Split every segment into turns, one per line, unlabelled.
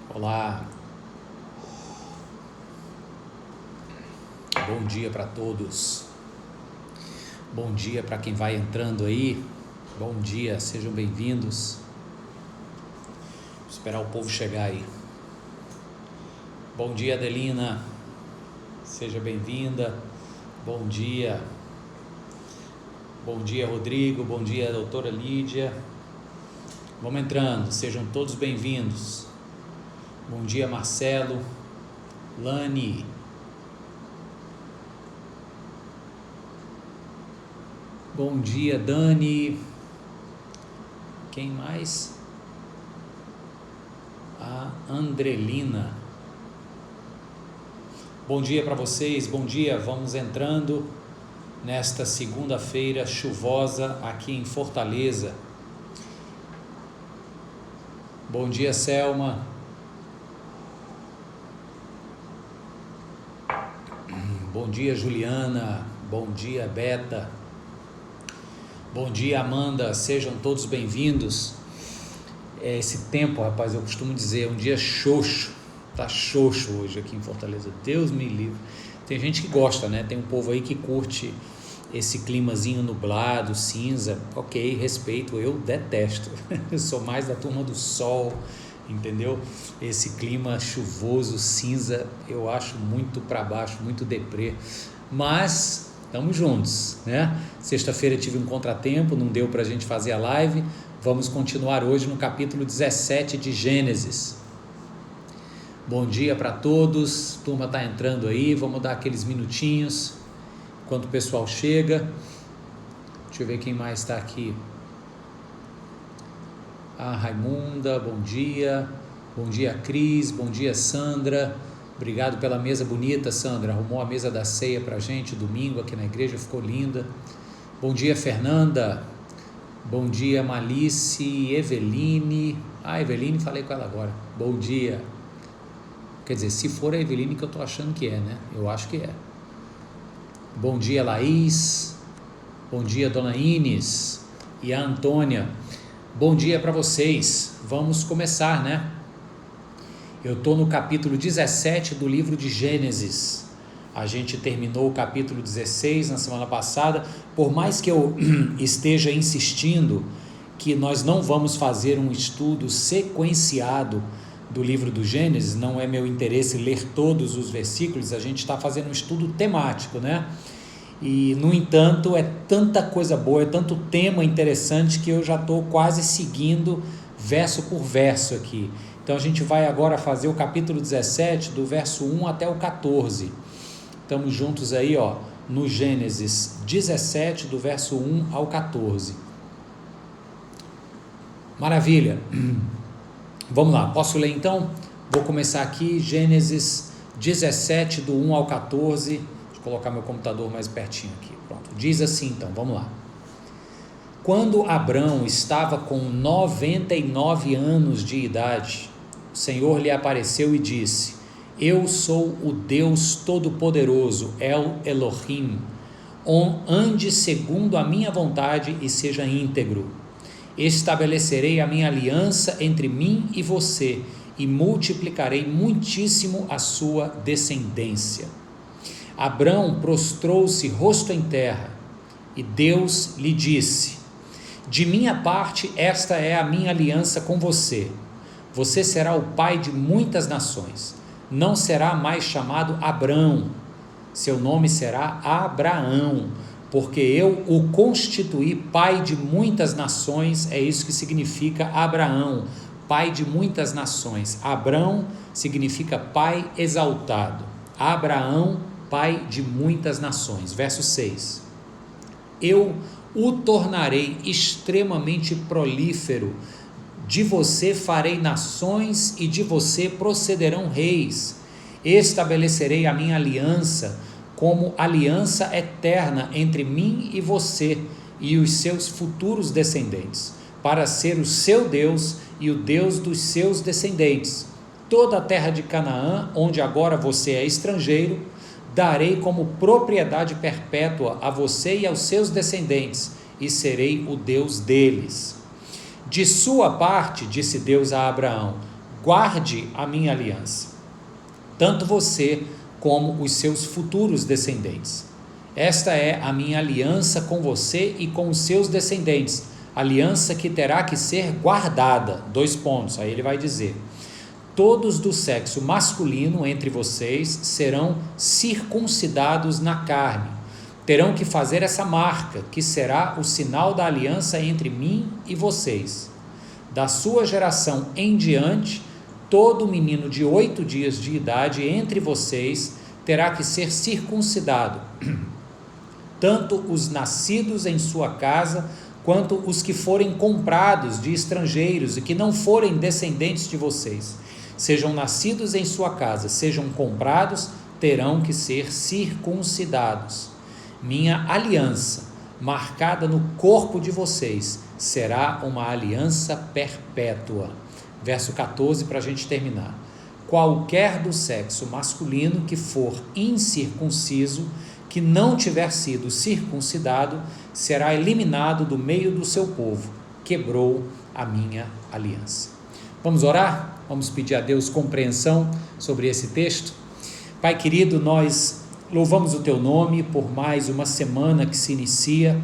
Olá, bom dia para todos, bom dia para quem vai entrando aí, bom dia, sejam bem-vindos. Vou esperar o povo chegar aí. Bom dia, Adelina, seja bem-vinda. Bom dia, Rodrigo, bom dia, doutora Lídia. Vamos entrando, sejam todos bem-vindos. Bom dia, Marcelo, Lani. Bom dia, Dani. Quem mais? A Andrelina. Bom dia para vocês, bom dia. Vamos entrando nesta segunda-feira chuvosa aqui em Fortaleza. Bom dia, Selma. Bom dia, Juliana. Bom dia, Beta. Bom dia, Amanda. Sejam todos bem-vindos. Esse tempo, rapaz, eu costumo dizer, é um dia xoxo. Tá xoxo hoje aqui em Fortaleza. Deus me livre. Tem gente que gosta, né? Tem um povo aí que curte esse climazinho nublado, cinza. Ok, respeito. Eu detesto. Eu sou mais da turma do sol, entendeu? Esse clima chuvoso, cinza, eu acho muito para baixo, muito deprê. Mas estamos juntos, né? Sexta-feira tive um contratempo, não deu para a gente fazer a live. Vamos continuar hoje no capítulo 17 de Gênesis. Bom dia para todos, a turma está entrando aí, vamos dar aqueles minutinhos enquanto o pessoal chega. Deixa eu ver quem mais está aqui. A Raimunda, bom dia, Cris, bom dia, Sandra. Obrigado pela mesa bonita, Sandra, arrumou a mesa da ceia pra gente, domingo aqui na igreja, ficou linda. Bom dia, Fernanda, bom dia, Malice, Eveline, Eveline, falei com ela agora, bom dia, quer dizer, se for a Eveline que eu tô achando que é, né, eu acho que é. Bom dia, Laís, bom dia, Dona Ines e a Antônia, bom dia para vocês, vamos começar, né? Eu estou no capítulo 17 do livro de Gênesis. A gente terminou o capítulo 16 na semana passada. Por mais que eu esteja insistindo que nós não vamos fazer um estudo sequenciado do livro do Gênesis, não é meu interesse ler todos os versículos, a gente está fazendo um estudo temático, né? E, no entanto, é tanta coisa boa, é tanto tema interessante que eu já estou quase seguindo verso por verso aqui. Então a gente vai agora fazer o capítulo 17, do verso 1 até o 14. Estamos juntos aí, ó, no Gênesis 17, do verso 1 ao 14. Maravilha. Vamos lá, posso ler então? Vou começar aqui, Gênesis 17, do 1 ao 14. Deixa eu colocar meu computador mais pertinho aqui. Pronto. Diz assim então, vamos lá. Quando Abrão estava com 99 anos de idade, o Senhor lhe apareceu e disse: Eu sou o Deus Todo-Poderoso, El Elohim. Ande segundo a minha vontade e seja íntegro. Estabelecerei a minha aliança entre mim e você e multiplicarei muitíssimo a sua descendência. Abrão prostrou-se rosto em terra e Deus lhe disse: De minha parte, esta é a minha aliança com você. Você será o pai de muitas nações. Não será mais chamado Abrão. Seu nome será Abraão, porque eu o constituí pai de muitas nações. É isso que significa Abraão, pai de muitas nações. Abrão significa pai exaltado. Abraão, pai de muitas nações. Verso 6. Eu o tornarei extremamente prolífero. De você farei nações e de você procederão reis. Estabelecerei a minha aliança como aliança eterna entre mim e você e os seus futuros descendentes, para ser o seu Deus e o Deus dos seus descendentes. Toda a terra de Canaã, onde agora você é estrangeiro, darei como propriedade perpétua a você e aos seus descendentes, e serei o Deus deles. De sua parte, disse Deus a Abraão, guarde a minha aliança, tanto você como os seus futuros descendentes. Esta é a minha aliança com você e com os seus descendentes, aliança que terá que ser guardada. 2 pontos, aí ele vai dizer: todos do sexo masculino entre vocês serão circuncidados na carne, terão que fazer essa marca, que será o sinal da aliança entre mim e vocês. Da sua geração em diante, todo menino de 8 dias de idade entre vocês terá que ser circuncidado, tanto os nascidos em sua casa, quanto os que forem comprados de estrangeiros e que não forem descendentes de vocês. Sejam nascidos em sua casa, sejam comprados, terão que ser circuncidados. Minha aliança, marcada no corpo de vocês, será uma aliança perpétua. Verso 14, para a gente terminar. Qualquer do sexo masculino que for incircunciso, que não tiver sido circuncidado, será eliminado do meio do seu povo. Quebrou a minha aliança. Vamos orar? Vamos pedir a Deus compreensão sobre esse texto? Pai querido, nós louvamos o teu nome por mais uma semana que se inicia.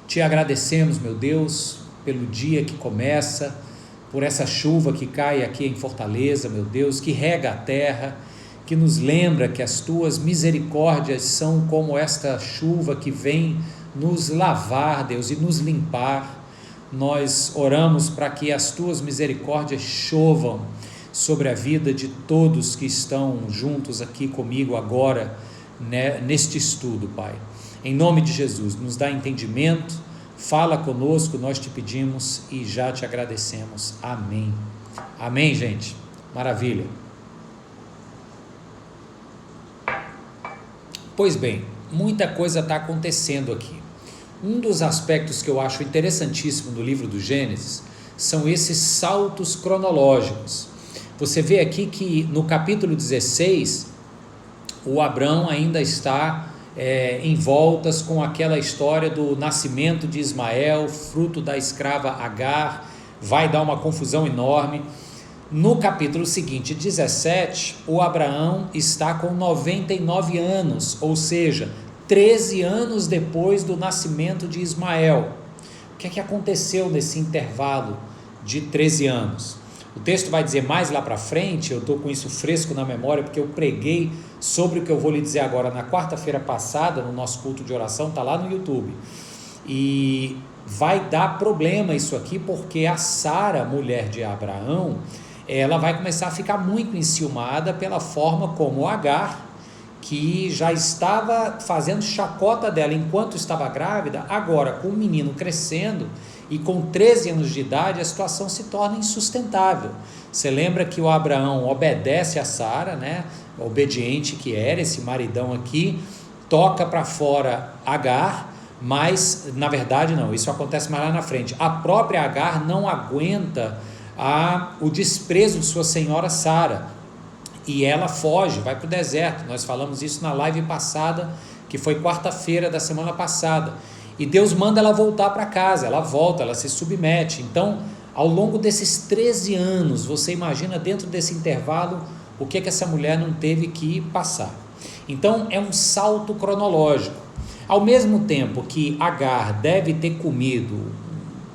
Te agradecemos, meu Deus, pelo dia que começa, por essa chuva que cai aqui em Fortaleza, meu Deus, que rega a terra, que nos lembra que as tuas misericórdias são como esta chuva que vem nos lavar, Deus, e nos limpar. Nós oramos para que as tuas misericórdias chovam sobre a vida de todos que estão juntos aqui comigo agora, né, neste estudo, Pai. Em nome de Jesus, nos dá entendimento, fala conosco, nós te pedimos e já te agradecemos. Amém. Amém, gente. Maravilha. Pois bem, muita coisa está acontecendo aqui. Um dos aspectos que eu acho interessantíssimo do livro do Gênesis são esses saltos cronológicos. Você vê aqui que no capítulo 16, o Abrão ainda está em voltas com aquela história do nascimento de Ismael, fruto da escrava Agar, vai dar uma confusão enorme. No capítulo seguinte, 17, o Abraão está com 99 anos, ou seja, 13 anos depois do nascimento de Ismael. O que é que aconteceu nesse intervalo de 13 anos? O texto vai dizer mais lá para frente, eu estou com isso fresco na memória, porque eu preguei sobre o que eu vou lhe dizer agora na quarta-feira passada, no nosso culto de oração, está lá no YouTube. E vai dar problema isso aqui, porque a Sara, mulher de Abraão, ela vai começar a ficar muito enciumada pela forma como Agar, que já estava fazendo chacota dela enquanto estava grávida, agora com o menino crescendo e com 13 anos de idade, a situação se torna insustentável. Você lembra que o Abraão obedece a Sara, né? Obediente que era, esse maridão aqui, toca para fora Agar, mas na verdade não, isso acontece mais lá na frente. A própria Agar não aguenta o desprezo de sua senhora Sara, e ela foge, vai para o deserto. Nós falamos isso na live passada, que foi quarta-feira da semana passada, e Deus manda ela voltar para casa. Ela volta, ela se submete. Então, ao longo desses 13 anos, você imagina dentro desse intervalo o que essa mulher não teve que passar. Então é um salto cronológico. Ao mesmo tempo que Agar deve ter comido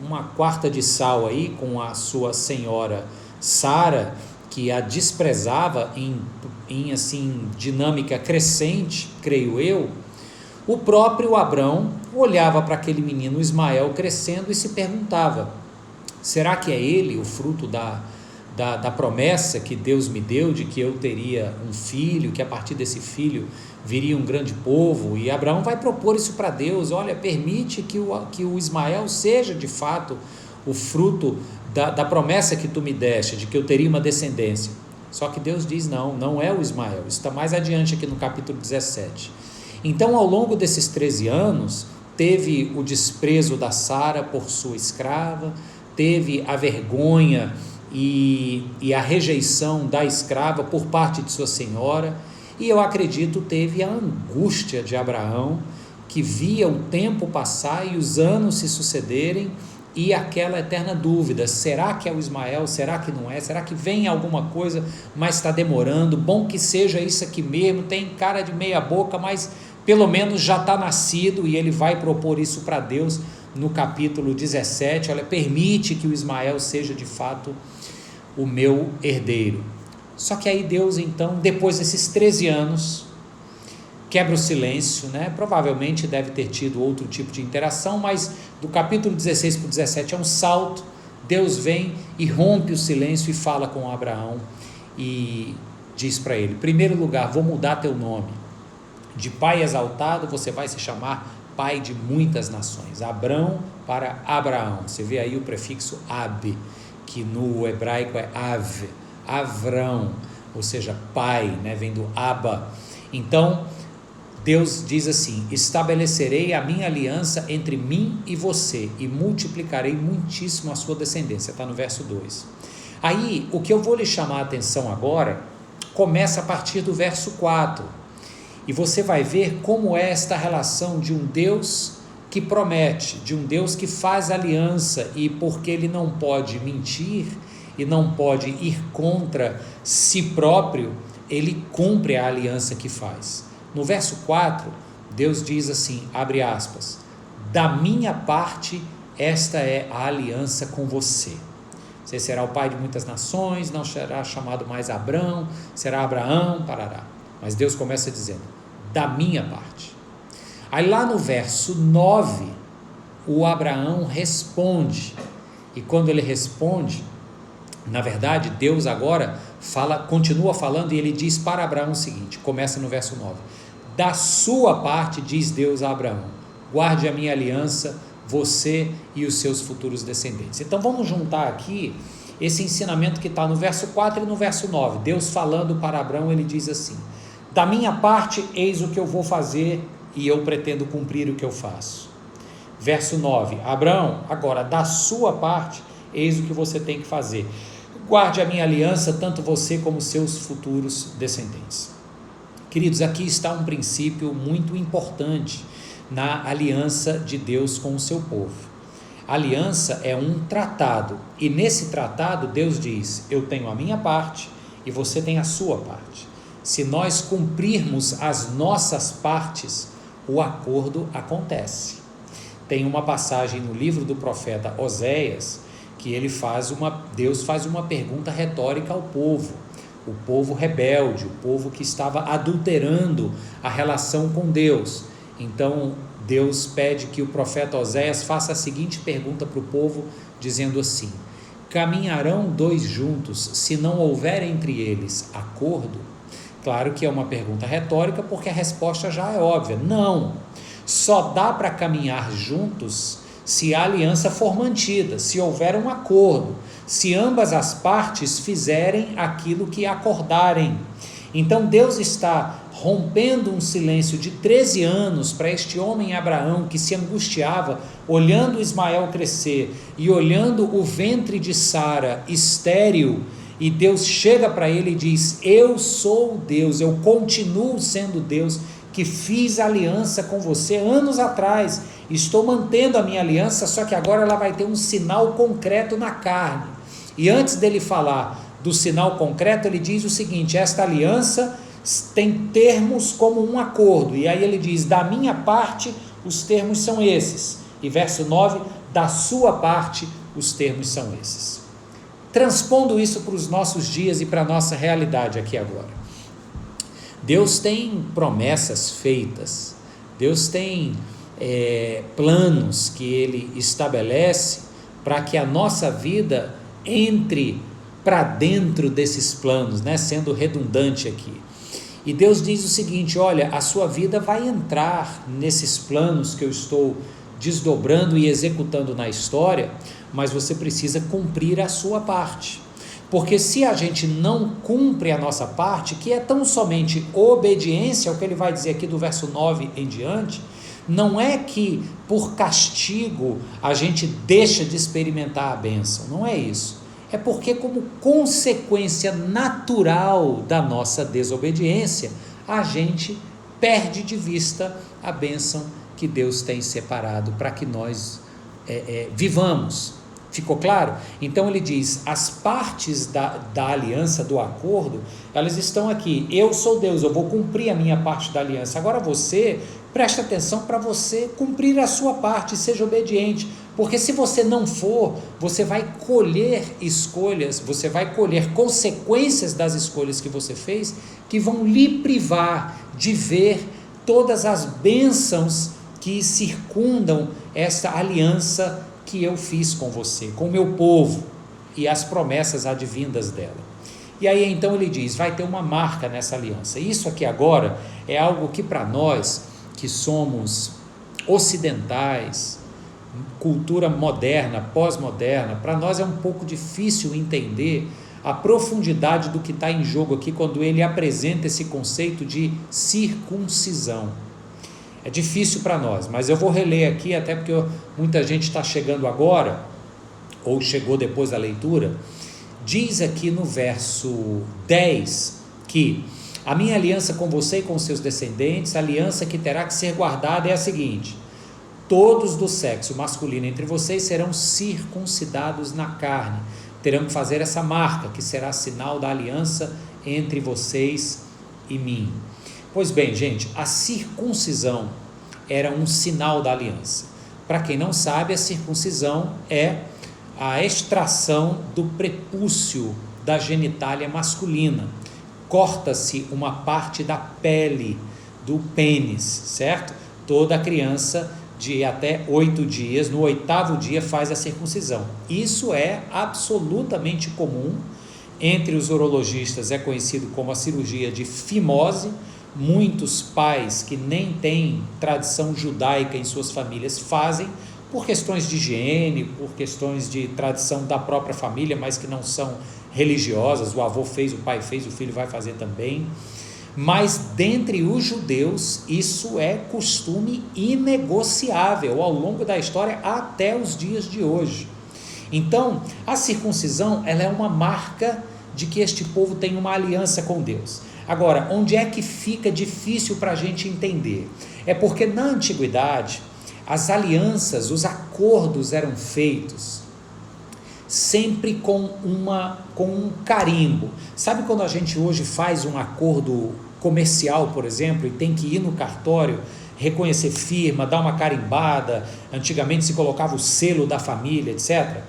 uma quarta de sal aí com a sua senhora Sara, que a desprezava em assim, dinâmica crescente, creio eu, o próprio Abrão olhava para aquele menino Ismael crescendo e se perguntava: será que é ele o fruto da promessa que Deus me deu de que eu teria um filho, que a partir desse filho viria um grande povo? E Abraão vai propor isso para Deus: olha, permite que o Ismael seja de fato o fruto da promessa que tu me deste, de que eu teria uma descendência. Só que Deus diz: não é o Ismael. Isso está mais adiante aqui no capítulo 17. Então, ao longo desses 13 anos, teve o desprezo da Sara por sua escrava, teve a vergonha e a rejeição da escrava por parte de sua senhora, e eu acredito teve a angústia de Abraão, que via o tempo passar e os anos se sucederem, e aquela eterna dúvida, será que é o Ismael, será que não é, será que vem alguma coisa, mas está demorando, bom que seja isso aqui mesmo, tem cara de meia boca, mas pelo menos já está nascido, e ele vai propor isso para Deus no capítulo 17, olha, permite que o Ismael seja de fato o meu herdeiro. Só que aí Deus então, depois desses 13 anos, quebra o silêncio, né? Provavelmente deve ter tido outro tipo de interação, mas do capítulo 16 para o 17 é um salto. Deus vem e rompe o silêncio e fala com Abraão e diz para ele: em primeiro lugar, vou mudar teu nome, de pai exaltado você vai se chamar pai de muitas nações. Abrão para Abraão, você vê aí o prefixo ab, que no hebraico é av, Avrão, ou seja, pai, né? Vem do Abba. Então Deus diz assim: estabelecerei a minha aliança entre mim e você e multiplicarei muitíssimo a sua descendência, está no verso 2. Aí, o que eu vou lhe chamar a atenção agora, começa a partir do verso 4, e você vai ver como é esta relação de um Deus que promete, de um Deus que faz aliança, e porque ele não pode mentir, e não pode ir contra si próprio, ele cumpre a aliança que faz. No verso 4, Deus diz assim, abre aspas, da minha parte, esta é a aliança com você. Você será o pai de muitas nações, não será chamado mais Abrão, será Abraão, parará. Mas Deus começa dizendo, da minha parte. Aí lá no verso 9, o Abraão responde, e quando ele responde, na verdade, Deus agora continua falando, e ele diz para Abraão o seguinte, começa no verso 9, da sua parte, diz Deus a Abraão, guarde a minha aliança, você e os seus futuros descendentes. Então vamos juntar aqui esse ensinamento que está no verso 4 e no verso 9, Deus falando para Abraão, ele diz assim, da minha parte, eis o que eu vou fazer, e eu pretendo cumprir o que eu faço. Verso 9, Abraão, agora da sua parte, eis o que você tem que fazer, guarde a minha aliança, tanto você como seus futuros descendentes. Queridos, aqui está um princípio muito importante na aliança de Deus com o seu povo. A aliança é um tratado, e nesse tratado Deus diz, eu tenho a minha parte e você tem a sua parte. Se nós cumprirmos as nossas partes, o acordo acontece. Tem uma passagem no livro do profeta Oséias, que Deus faz uma pergunta retórica ao povo, o povo rebelde, o povo que estava adulterando a relação com Deus. Então Deus pede que o profeta Oséias faça a seguinte pergunta para o povo, dizendo assim, caminharão dois juntos se não houver entre eles acordo? Claro que é uma pergunta retórica, porque a resposta já é óbvia, não, só dá para caminhar juntos se a aliança for mantida, se houver um acordo, se ambas as partes fizerem aquilo que acordarem. Então Deus está rompendo um silêncio de 13 anos para este homem Abraão, que se angustiava, olhando Ismael crescer, e olhando o ventre de Sara estéril, e Deus chega para ele e diz, eu sou Deus, eu continuo sendo Deus, que fiz aliança com você anos atrás, estou mantendo a minha aliança, só que agora ela vai ter um sinal concreto na carne. E antes dele falar do sinal concreto, ele diz o seguinte, esta aliança tem termos como um acordo, e aí ele diz, da minha parte os termos são esses, e verso 9, da sua parte os termos são esses. Transpondo isso para os nossos dias e para a nossa realidade aqui agora. Deus tem promessas feitas, Deus tem planos que Ele estabelece para que a nossa vida entre para dentro desses planos, né? Sendo redundante aqui. E Deus diz o seguinte, olha, a sua vida vai entrar nesses planos que eu estou desdobrando e executando na história, mas você precisa cumprir a sua parte. Porque se a gente não cumpre a nossa parte, que é tão somente obediência, é o que ele vai dizer aqui do verso 9 em diante, não é que por castigo a gente deixa de experimentar a bênção, não é isso. É porque como consequência natural da nossa desobediência, a gente perde de vista a bênção que Deus tem separado para que nós vivamos. Ficou claro? Então ele diz, as partes da aliança, do acordo, elas estão aqui. Eu sou Deus, eu vou cumprir a minha parte da aliança. Agora você, presta atenção para você cumprir a sua parte, seja obediente. Porque se você não for, você vai colher escolhas, você vai colher consequências das escolhas que você fez, que vão lhe privar de ver todas as bênçãos que circundam essa aliança que eu fiz com você, com o meu povo, e as promessas advindas dela. E aí então ele diz, vai ter uma marca nessa aliança. Isso aqui agora é algo que para nós, que somos ocidentais, cultura moderna, pós-moderna, para nós é um pouco difícil entender a profundidade do que está em jogo aqui, quando ele apresenta esse conceito de circuncisão. É difícil para nós, mas eu vou reler aqui, até porque muita gente está chegando agora, ou chegou depois da leitura. Diz aqui no verso 10, que a minha aliança com você e com seus descendentes, a aliança que terá que ser guardada é a seguinte: todos do sexo masculino entre vocês serão circuncidados na carne, terão que fazer essa marca, que será sinal da aliança entre vocês e mim. Pois bem, gente, a circuncisão era um sinal da aliança. Para quem não sabe, a circuncisão é a extração do prepúcio da genitália masculina. Corta-se uma parte da pele do pênis, certo? Toda criança de até 8 dias, no 8º dia faz a circuncisão. Isso é absolutamente comum. Entre os urologistas é conhecido como a cirurgia de fimose. Muitos pais que nem têm tradição judaica em suas famílias fazem, por questões de higiene, por questões de tradição da própria família, mas que não são religiosas. O avô fez, o pai fez, o filho vai fazer também. Mas dentre os judeus isso é costume inegociável ao longo da história até os dias de hoje. Então a circuncisão, ela é uma marca de que este povo tem uma aliança com Deus. Agora, onde é que fica difícil para a gente entender? É porque na antiguidade as alianças, os acordos eram feitos sempre com um carimbo. Sabe quando a gente hoje faz um acordo comercial, por exemplo, e tem que ir no cartório, reconhecer firma, dar uma carimbada, antigamente se colocava o selo da família, etc.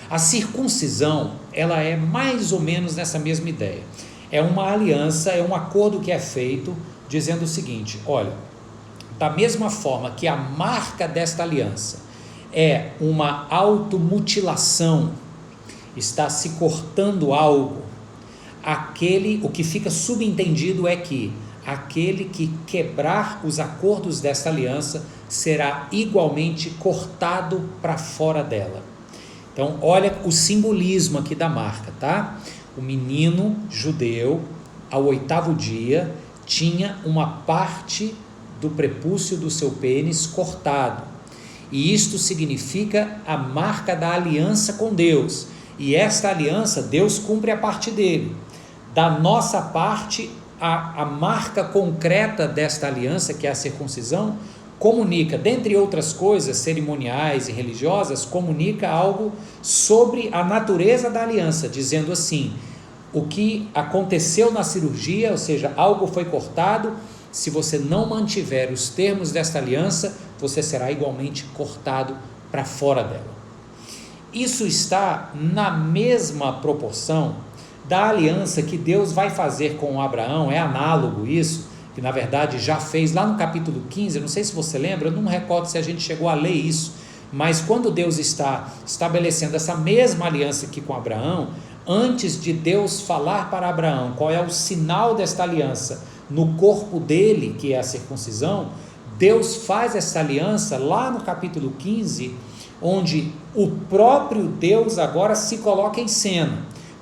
A circuncisão, ela é mais ou menos nessa mesma ideia. É uma aliança, é um acordo que é feito dizendo o seguinte: olha, da mesma forma que a marca desta aliança é uma automutilação, está se cortando algo, o que fica subentendido é que aquele que quebrar os acordos desta aliança será igualmente cortado para fora dela. Então olha o simbolismo aqui da marca, tá? O menino judeu, ao 8º dia, tinha uma parte do prepúcio do seu pênis cortado, e isto significa a marca da aliança com Deus, e esta aliança, Deus cumpre a parte dele. Da nossa parte, a marca concreta desta aliança, que é a circuncisão, comunica, dentre outras coisas cerimoniais e religiosas, comunica algo sobre a natureza da aliança, dizendo assim: o que aconteceu na cirurgia, ou seja, algo foi cortado, se você não mantiver os termos desta aliança, você será igualmente cortado para fora dela. Isso está na mesma proporção da aliança que Deus vai fazer com Abraão. É análogo isso, que na verdade já fez lá no capítulo 15, não sei se você lembra, eu não me recordo se a gente chegou a ler isso, mas quando Deus está estabelecendo essa mesma aliança aqui com Abraão, antes de Deus falar para Abraão qual é o sinal desta aliança no corpo dele, que é a circuncisão, Deus faz essa aliança lá no capítulo 15, onde o próprio Deus agora se coloca em cena,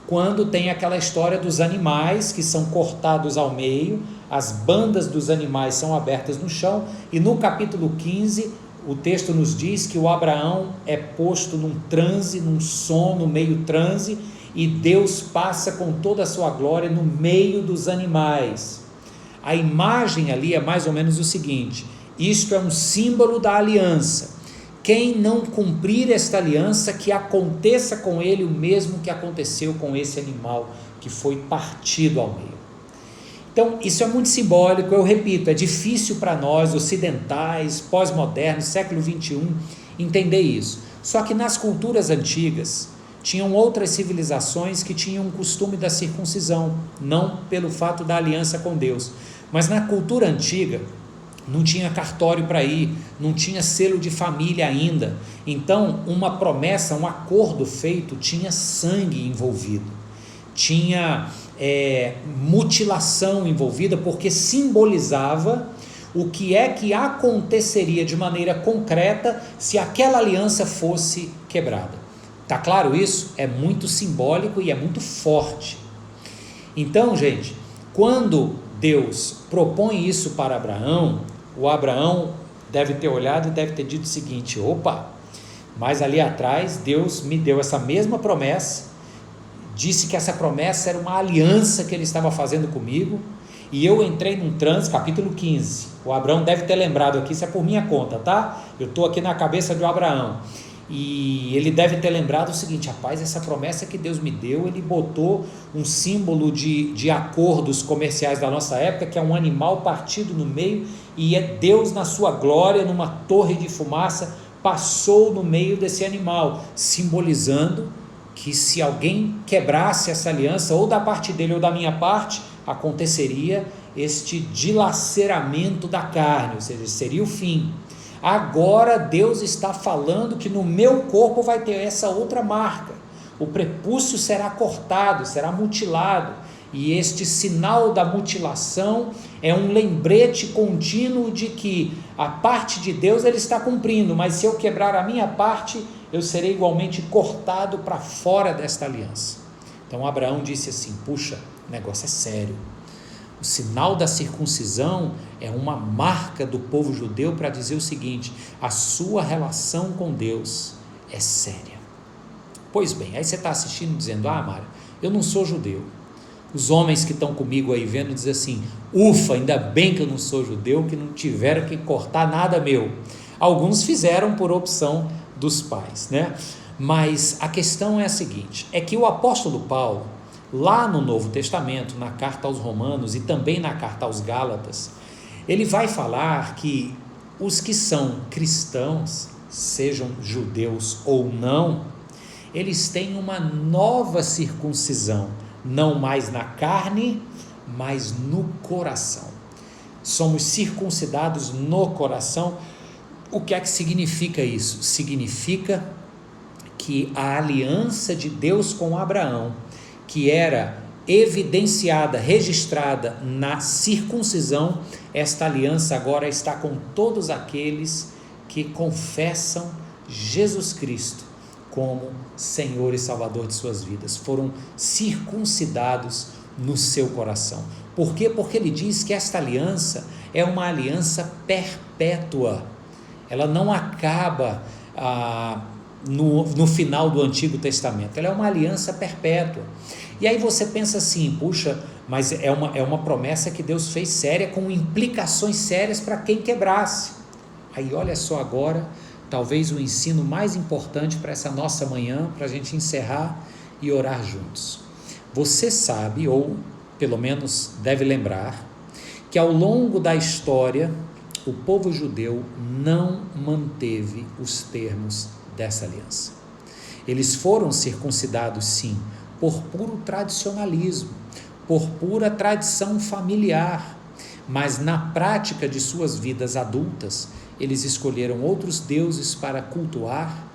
quando tem aquela história dos animais que são cortados ao meio, as bandas dos animais são abertas no chão, e no capítulo 15 o texto nos diz que o Abraão é posto num transe, num sono, meio transe, e Deus passa com toda a sua glória no meio dos animais. A imagem ali é mais ou menos o seguinte: isto é um símbolo da aliança, quem não cumprir esta aliança, que aconteça com ele o mesmo que aconteceu com esse animal que foi partido ao meio. Então, isso é muito simbólico, eu repito, é difícil para nós, ocidentais, pós-modernos, século 21, entender isso. Só que nas culturas antigas, tinham outras civilizações que tinham o costume da circuncisão, não pelo fato da aliança com Deus, mas na cultura antiga, não tinha cartório para ir, não tinha selo de família ainda, então uma promessa, um acordo feito, tinha sangue envolvido, tinha mutilação envolvida, porque simbolizava o que é que aconteceria de maneira concreta se aquela aliança fosse quebrada. Tá claro isso? É muito simbólico e é muito forte. Então, gente, quando Deus propõe isso para Abraão, o Abraão deve ter olhado e deve ter dito o seguinte: opa, mas ali atrás Deus me deu essa mesma promessa, disse que essa promessa era uma aliança que ele estava fazendo comigo, e eu entrei num transe, capítulo 15, o Abraão deve ter lembrado aqui, isso é por minha conta, tá? Eu estou aqui na cabeça de Abraão, e ele deve ter lembrado o seguinte: rapaz, essa promessa que Deus me deu, ele botou um símbolo de acordos comerciais da nossa época, que é um animal partido no meio, e é Deus na sua glória, numa torre de fumaça, passou no meio desse animal, simbolizando que se alguém quebrasse essa aliança, ou da parte dele ou da minha parte, aconteceria este dilaceramento da carne, ou seja, seria o fim. Agora Deus está falando que no meu corpo vai ter essa outra marca, o prepúcio será cortado, será mutilado, e este sinal da mutilação é um lembrete contínuo de que a parte de Deus ele está cumprindo, mas se eu quebrar a minha parte, eu serei igualmente cortado para fora desta aliança. Então Abraão disse assim: puxa, o negócio é sério. O sinal da circuncisão é uma marca do povo judeu para dizer o seguinte: a sua relação com Deus é séria. Pois bem, aí você está assistindo dizendo: ah, Mário, eu não sou judeu. Os homens que estão comigo aí vendo dizem assim: ufa, ainda bem que eu não sou judeu, que não tiveram que cortar nada meu. Alguns fizeram por opção dos pais, né? Mas a questão é a seguinte, é que o apóstolo Paulo, lá no Novo Testamento, na carta aos Romanos e também na carta aos Gálatas, ele vai falar que os que são cristãos, sejam judeus ou não, eles têm uma nova circuncisão, não mais na carne, mas no coração. Somos circuncidados no coração. O que é que significa isso? Significa que a aliança de Deus com Abraão, que era evidenciada, registrada na circuncisão, esta aliança agora está com todos aqueles que confessam Jesus Cristo como Senhor e Salvador de suas vidas, foram circuncidados no seu coração. Por quê? Porque ele diz que esta aliança é uma aliança perpétua, ela não acaba no final do Antigo Testamento, ela é uma aliança perpétua. E aí você pensa assim: puxa, mas é uma promessa que Deus fez séria, com implicações sérias para quem quebrasse. Aí olha só agora, talvez o ensino mais importante para essa nossa manhã, para a gente encerrar e orar juntos. Você sabe, ou pelo menos deve lembrar, que ao longo da história, o povo judeu não manteve os termos dessa aliança. Eles foram circuncidados, sim, por puro tradicionalismo, por pura tradição familiar, mas na prática de suas vidas adultas, eles escolheram outros deuses para cultuar,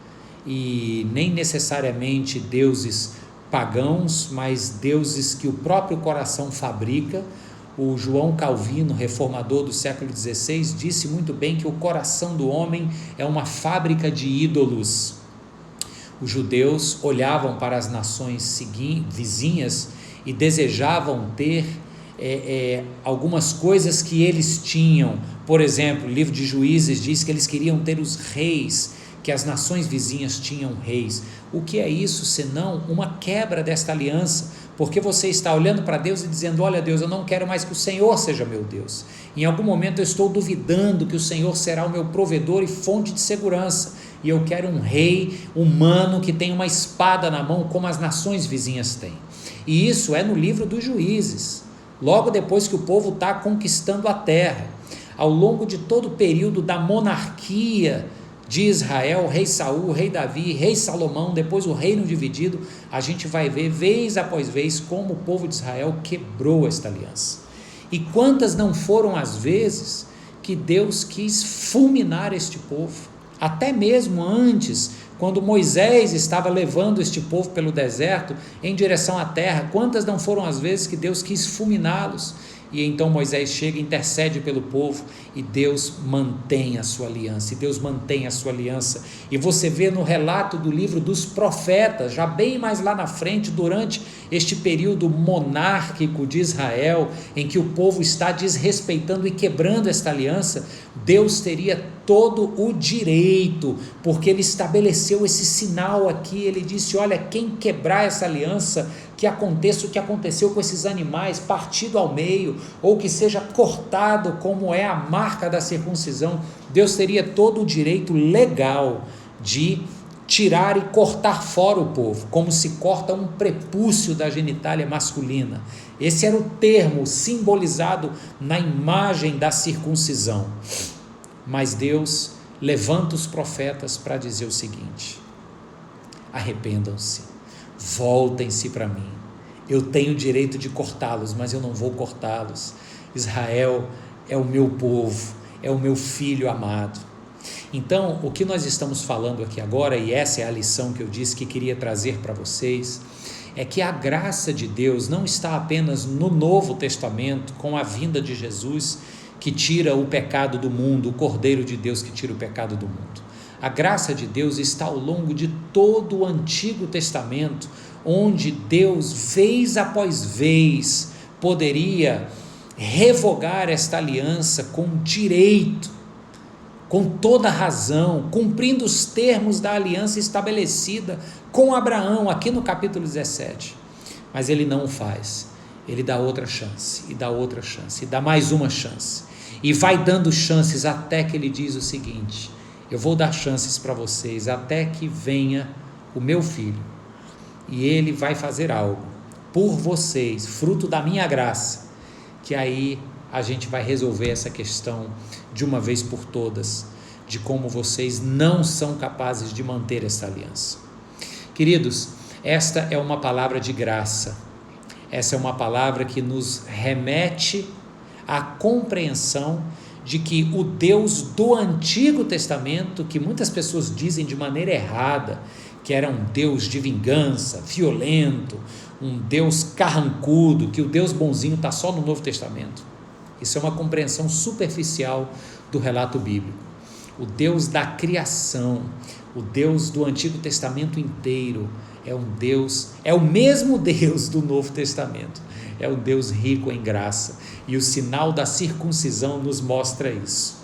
e nem necessariamente deuses pagãos, mas deuses que o próprio coração fabrica. O João Calvino, reformador do século XVI, disse muito bem que o coração do homem é uma fábrica de ídolos. Os judeus olhavam para as nações vizinhas e desejavam ter algumas coisas que eles tinham. Por exemplo, o livro de Juízes diz que eles queriam ter os reis, que as nações vizinhas tinham reis. O que é isso senão uma quebra desta aliança? Porque você está olhando para Deus e dizendo: olha Deus, eu não quero mais que o Senhor seja meu Deus. Em algum momento eu estou duvidando que o Senhor será o meu provedor e fonte de segurança. e eu quero um rei humano que tem uma espada na mão, como as nações vizinhas têm. E isso é no livro dos Juízes, logo depois que o povo está conquistando a terra. Ao longo de todo o período da monarquia de Israel, rei Saul, rei Davi, rei Salomão, depois o reino dividido, a gente vai ver vez após vez como o povo de Israel quebrou esta aliança. E quantas não foram as vezes que Deus quis fulminar este povo, até mesmo antes, quando Moisés estava levando este povo pelo deserto em direção à terra, quantas não foram as vezes que Deus quis fulminá-los? E então Moisés chega, intercede pelo povo e Deus mantém a sua aliança, e você vê no relato do livro dos profetas, já bem mais lá na frente, durante este período monárquico de Israel, em que o povo está desrespeitando e quebrando esta aliança, Deus teria todo o direito, porque ele estabeleceu esse sinal aqui, ele disse, olha, quem quebrar essa aliança, que aconteça o que aconteceu com esses animais, partido ao meio, ou que seja cortado, como é a marca da circuncisão, Deus teria todo o direito legal de tirar e cortar fora o povo, como se corta um prepúcio da genitália masculina. Esse era o termo simbolizado na imagem da circuncisão. Mas Deus levanta os profetas para dizer o seguinte: arrependam-se, voltem-se para mim, eu tenho o direito de cortá-los, mas eu não vou cortá-los. Israel é o meu povo, é o meu filho amado. Então, o que nós estamos falando aqui agora, e essa é a lição que eu disse que queria trazer para vocês, é que a graça de Deus não está apenas no Novo Testamento, com a vinda de Jesus, que tira o pecado do mundo, o Cordeiro de Deus que tira o pecado do mundo. A graça de Deus está ao longo de todo o Antigo Testamento, onde Deus, vez após vez, poderia revogar esta aliança com direito, com toda razão, cumprindo os termos da aliança estabelecida com Abraão, aqui no capítulo 17. Mas ele não o faz. Ele dá outra chance, e dá outra chance, e dá mais uma chance, e vai dando chances até que ele diz o seguinte: eu vou dar chances para vocês até que venha o meu filho, e ele vai fazer algo por vocês, fruto da minha graça, que aí a gente vai resolver essa questão de uma vez por todas, de como vocês não são capazes de manter essa aliança. Queridos, esta é uma palavra de graça, essa é uma palavra que nos remete à compreensão de que o Deus do Antigo Testamento, que muitas pessoas dizem de maneira errada, que era um Deus de vingança, violento, um Deus carrancudo, que o Deus bonzinho está só no Novo Testamento. Isso é uma compreensão superficial do relato bíblico. O Deus da criação, o Deus do Antigo Testamento inteiro, é um Deus, é o mesmo Deus do Novo Testamento, é um Deus rico em graça, e o sinal da circuncisão nos mostra isso.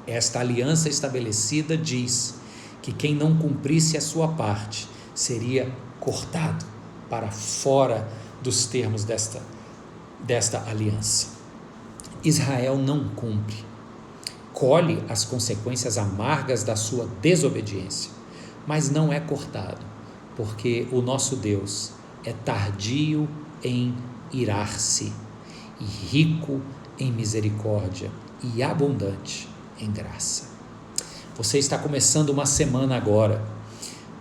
Esta aliança estabelecida diz que quem não cumprisse a sua parte seria cortado para fora dos termos desta aliança. Israel não cumpre, colhe as consequências amargas da sua desobediência, mas não é cortado, porque o nosso Deus é tardio em irar-se e rico em misericórdia e abundante em graça. Você está começando uma semana agora.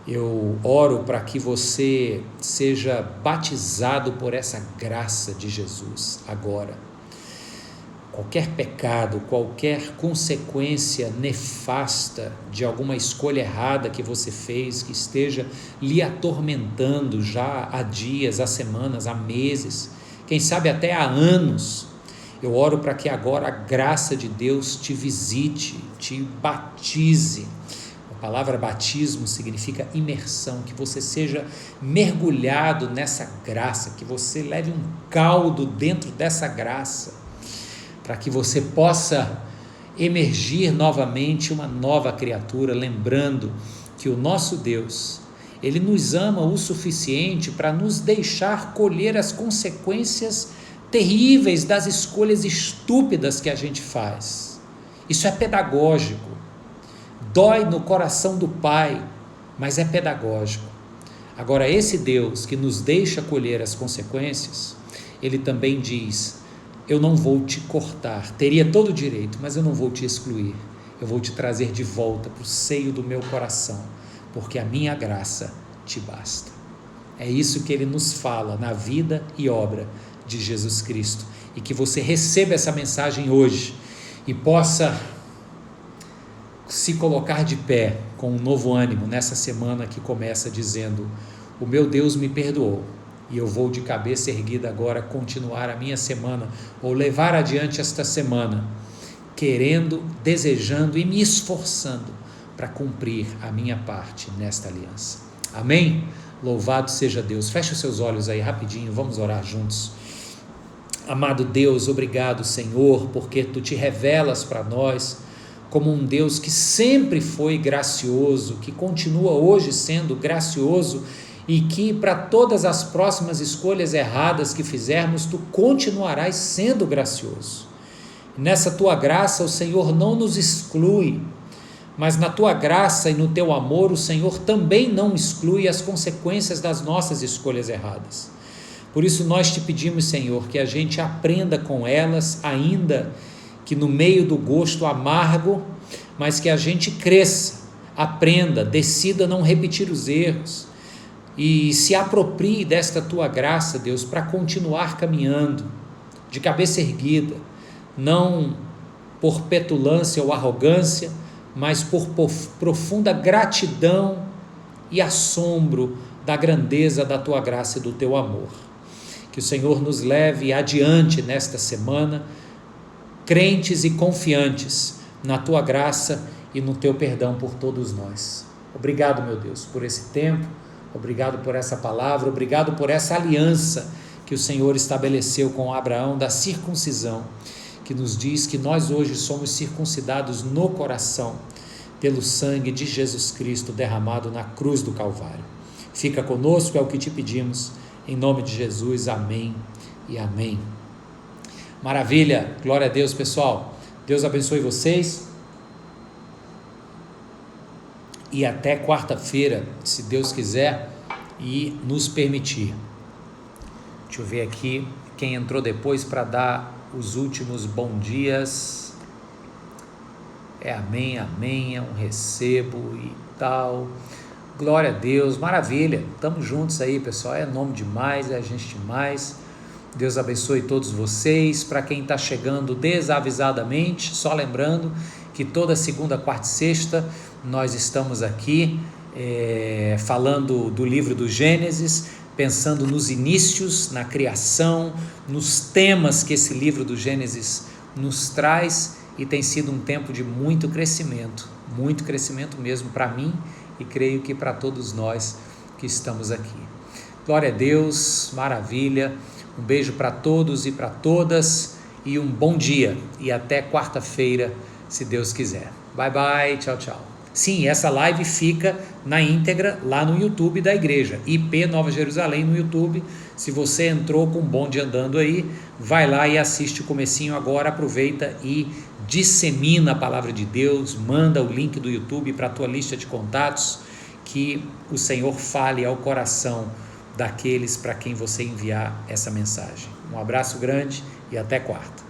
Eu oro para que você seja batizado por essa graça de Jesus agora. Qualquer pecado, qualquer consequência nefasta de alguma escolha errada que você fez, que esteja lhe atormentando já há dias, há semanas, há meses, quem sabe até há anos, eu oro para que agora a graça de Deus te visite, te batize. A palavra batismo significa imersão, que você seja mergulhado nessa graça, que você leve um caldo dentro dessa graça, para que você possa emergir novamente uma nova criatura, lembrando que o nosso Deus, Ele nos ama o suficiente para nos deixar colher as consequências terríveis das escolhas estúpidas que a gente faz. Isso é pedagógico. dói no coração do pai, mas é pedagógico. Agora, esse Deus que nos deixa colher as consequências, ele também diz: eu não vou te cortar, teria todo o direito, mas eu não vou te excluir, eu vou te trazer de volta para o seio do meu coração, porque a minha graça te basta. É isso que ele nos fala na vida e obra de Jesus Cristo, e que você receba essa mensagem hoje e possa se colocar de pé com um novo ânimo nessa semana que começa dizendo: o meu Deus me perdoou e eu vou de cabeça erguida agora continuar a minha semana, ou levar adiante esta semana, querendo, desejando e me esforçando para cumprir a minha parte nesta aliança. Amém? Louvado seja Deus. Feche os seus olhos aí rapidinho, vamos orar juntos. Amado Deus, obrigado, Senhor, porque Tu te revelas para nós como um Deus que sempre foi gracioso, que continua hoje sendo gracioso e que para todas as próximas escolhas erradas que fizermos, Tu continuarás sendo gracioso. Nessa Tua graça, o Senhor não nos exclui, mas na Tua graça e no Teu amor, o Senhor também não exclui as consequências das nossas escolhas erradas. Por isso nós Te pedimos, Senhor, que a gente aprenda com elas, ainda que no meio do gosto amargo, mas que a gente cresça, aprenda, decida não repetir os erros e se aproprie desta Tua graça, Deus, para continuar caminhando de cabeça erguida, não por petulância ou arrogância, mas por profunda gratidão e assombro da grandeza da Tua graça e do Teu amor. Que o Senhor nos leve adiante nesta semana, crentes e confiantes na Tua graça e no Teu perdão por todos nós. Obrigado, meu Deus, por esse tempo, obrigado por essa palavra, obrigado por essa aliança que o Senhor estabeleceu com Abraão da circuncisão, que nos diz que nós hoje somos circuncidados no coração pelo sangue de Jesus Cristo derramado na cruz do Calvário. Fica conosco, é o que Te pedimos, em nome de Jesus, amém e amém. Maravilha, glória a Deus, pessoal. Deus abençoe vocês e até quarta-feira, se Deus quiser e nos permitir. Deixa eu ver aqui quem entrou depois para dar os últimos bom dias. Amém, amém, é um recebo e tal. Glória a Deus, maravilha, estamos juntos aí, pessoal, é nome demais, é gente demais. Deus abençoe todos vocês. Para quem está chegando desavisadamente, só lembrando que toda segunda, quarta e sexta nós estamos aqui falando do livro do Gênesis, pensando nos inícios, na criação, nos temas que esse livro do Gênesis nos traz, e tem sido um tempo de muito crescimento mesmo para mim, e creio que para todos nós que estamos aqui. Glória a Deus, maravilha, um beijo para todos e para todas, e um bom dia, e até quarta-feira, se Deus quiser. Bye, bye, tchau, tchau. Sim, essa live fica na íntegra lá no YouTube da igreja, IP Nova Jerusalém no YouTube. Se você entrou com o bonde andando aí, vai lá e assiste o comecinho agora, aproveita e dissemina a palavra de Deus, manda o link do YouTube para a tua lista de contatos, que o Senhor fale ao coração daqueles para quem você enviar essa mensagem. Um abraço grande e até quarta.